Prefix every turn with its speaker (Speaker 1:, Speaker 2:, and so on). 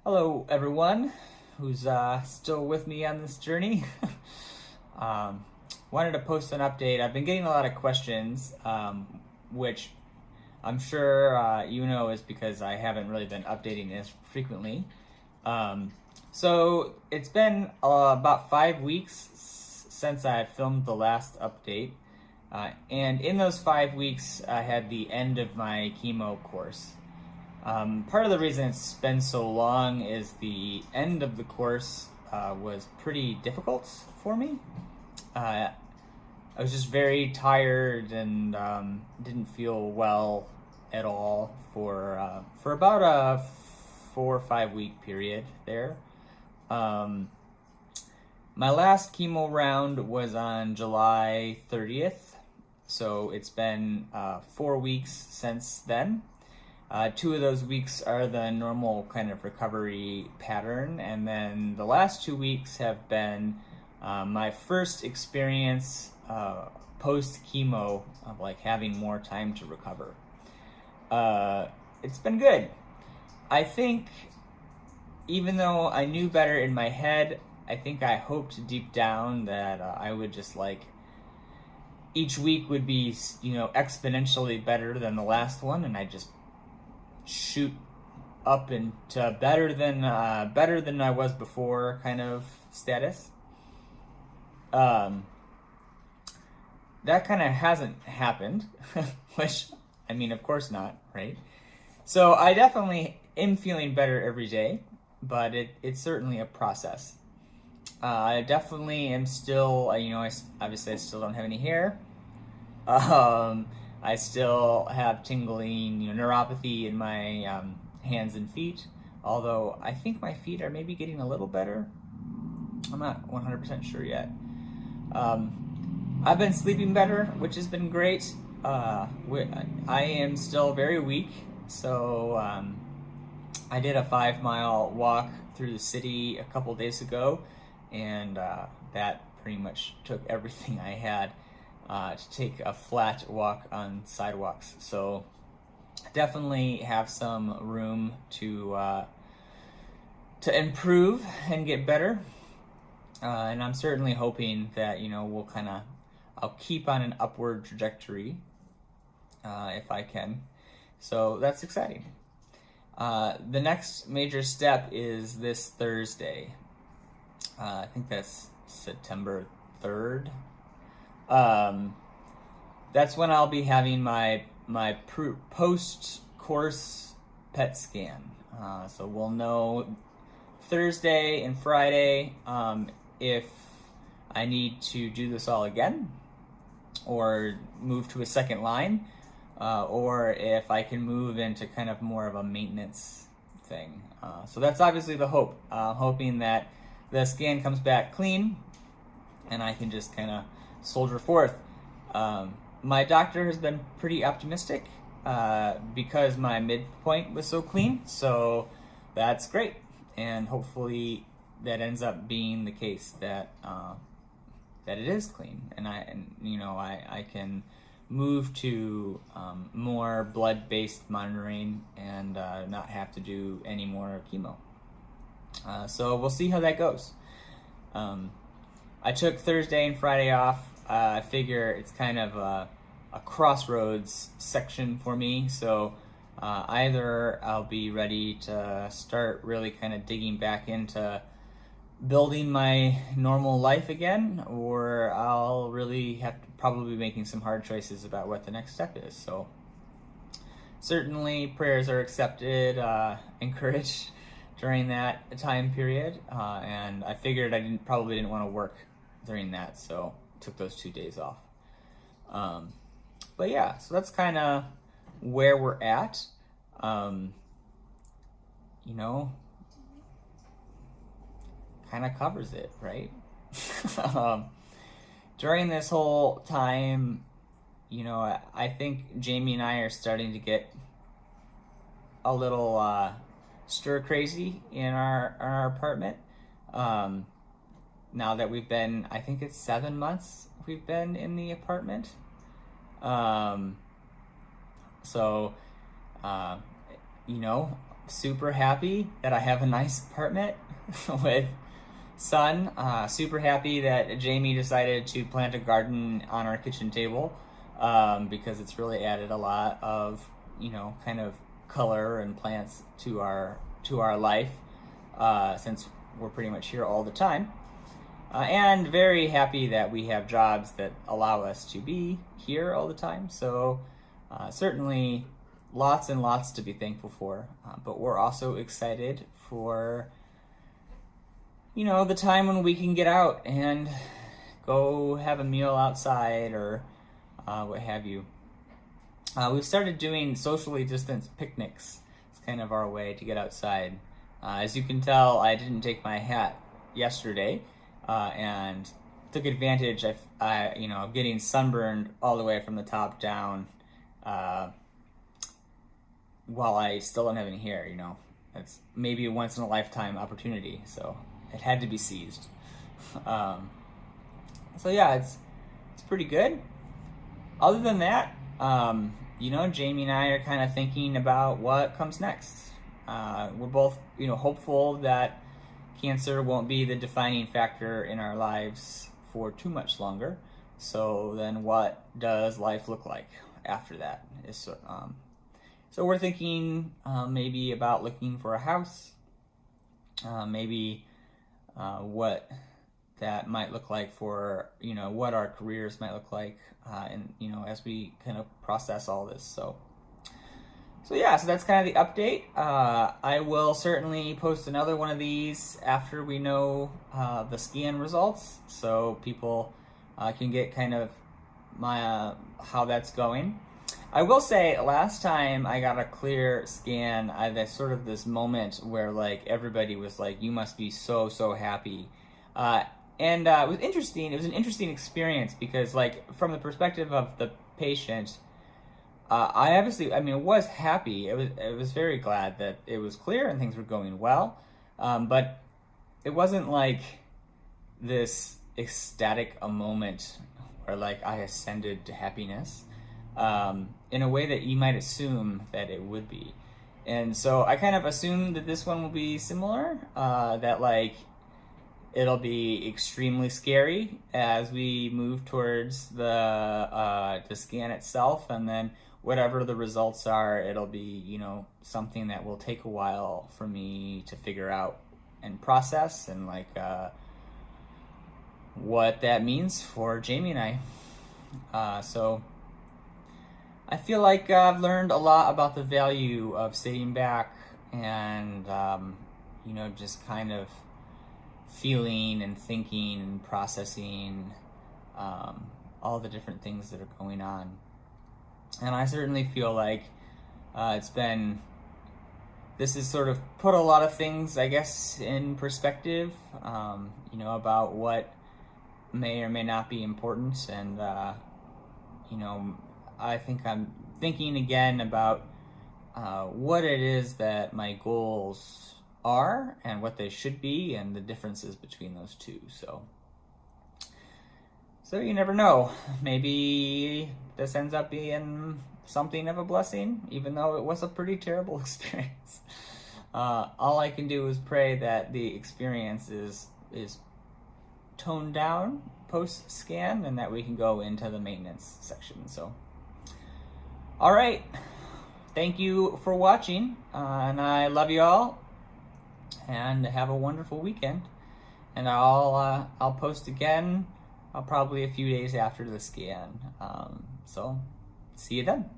Speaker 1: Hello, everyone who's still with me on this journey. um, Wanted to post an update. I've been getting a lot of questions, which I'm sure you know is because I haven't really been updating this frequently. Um, so it's been about 5 weeks since I filmed the last update. And in those 5 weeks, I had the end of my chemo course. Part of the reason it's been so long is the end of the course was pretty difficult for me. I was just very tired and didn't feel well at all for about a 4 or 5 week period there. Um, my last chemo round was on July 30th, so it's been 4 weeks since then. 2 of those weeks are the normal kind of recovery pattern, and then the last 2 weeks have been my first experience post chemo of like having more time to recover. It's been good. I think even though I knew better in my head, I think I hoped deep down that I would just like each week would be, exponentially better than the last one, and I just shoot up into better than I was before kind of status. That kind of hasn't happened, which I mean, of course not, right? So I definitely am feeling better every day, but it's certainly a process. I definitely am still, obviously I still don't have any hair. I still have tingling, neuropathy in my hands and feet. Although I think my feet are maybe getting a little better. I'm not 100% sure yet. I've been sleeping better, which has been great. I am still very weak, so I did a 5 mile walk through the city a couple days ago, and that pretty much took everything I had to take a flat walk on sidewalks. So definitely have some room to improve and get better. And I'm certainly hoping that I'll keep on an upward trajectory if I can. So that's exciting. The next major step is this Thursday. I think that's September 3rd. That's when I'll be having my post-course PET scan. So we'll know Thursday and Friday if I need to do this all again or move to a second line, or if I can move into kind of more of a maintenance thing. So that's obviously the hope. Hoping that the scan comes back clean and I can just kind of soldier forth. My doctor has been pretty optimistic because my midpoint was so clean, so that's great. And hopefully that ends up being the case, that it is clean, and I can move to more blood-based monitoring and not have to do any more chemo. So we'll see how that goes. I took Thursday and Friday off. I figure it's kind of a crossroads section for me, so either I'll be ready to start really kind of digging back into building my normal life again, or I'll really have to probably be making some hard choices about what the next step is. So certainly prayers are accepted, encouraged during that time period, and I figured I probably didn't want to work during that, so took those 2 days off. But yeah, so that's kind of where we're at. Kind of covers it, right? During this whole time, I think Jamie and I are starting to get a little stir crazy in our apartment. Now that we've been, I think it's 7 months we've been in the apartment. So super happy that I have a nice apartment with sun. Super happy that Jamie decided to plant a garden on our kitchen table, because it's really added a lot of, kind of color and plants to our life, since we're pretty much here all the time. And very happy that we have jobs that allow us to be here all the time. So certainly lots and lots to be thankful for. But we're also excited for, the time when we can get out and go have a meal outside or what have you. We've started doing socially distanced picnics. It's kind of our way to get outside. As you can tell, I didn't take my hat yesterday. And took advantage of getting sunburned all the way from the top down, while I still don't have any hair. It's maybe a once in a lifetime opportunity, so it had to be seized. So yeah, it's pretty good. Other than that, Jamie and I are kind of thinking about what comes next. We're both hopeful that cancer won't be the defining factor in our lives for too much longer. So then what does life look like after that? So we're thinking maybe about looking for a house, maybe what that might look like for, what our careers might look like, and, as we kind of process all this. So yeah, so that's kind of the update. I will certainly post another one of these after we know the scan results, so people can get kind of my how that's going. I will say, last time I got a clear scan, I had sort of this moment where everybody was like, "You must be so happy," and it was interesting. It was an interesting experience because, from the perspective of the patient, I was happy. I was very glad that it was clear and things were going well, but it wasn't like this ecstatic a moment where I ascended to happiness, in a way that you might assume that it would be. And so I kind of assumed that this one will be similar, that it'll be extremely scary as we move towards the scan itself, and then whatever the results are, it'll be, something that will take a while for me to figure out and process, and what that means for Jamie and I. So I feel like I've learned a lot about the value of sitting back and, just kind of feeling and thinking and processing all the different things that are going on. And I certainly feel like this has sort of put a lot of things, I guess, in perspective, about what may or may not be important. And, I think I'm thinking again about what it is that my goals are and what they should be and the differences between those two. So you never know. Maybe this ends up being something of a blessing, even though it was a pretty terrible experience. All I can do is pray that the experience is toned down post-scan and that we can go into the maintenance section. So, all right. Thank you for watching, and I love you all, and have a wonderful weekend. And I'll post again probably a few days after the scan. So see you then.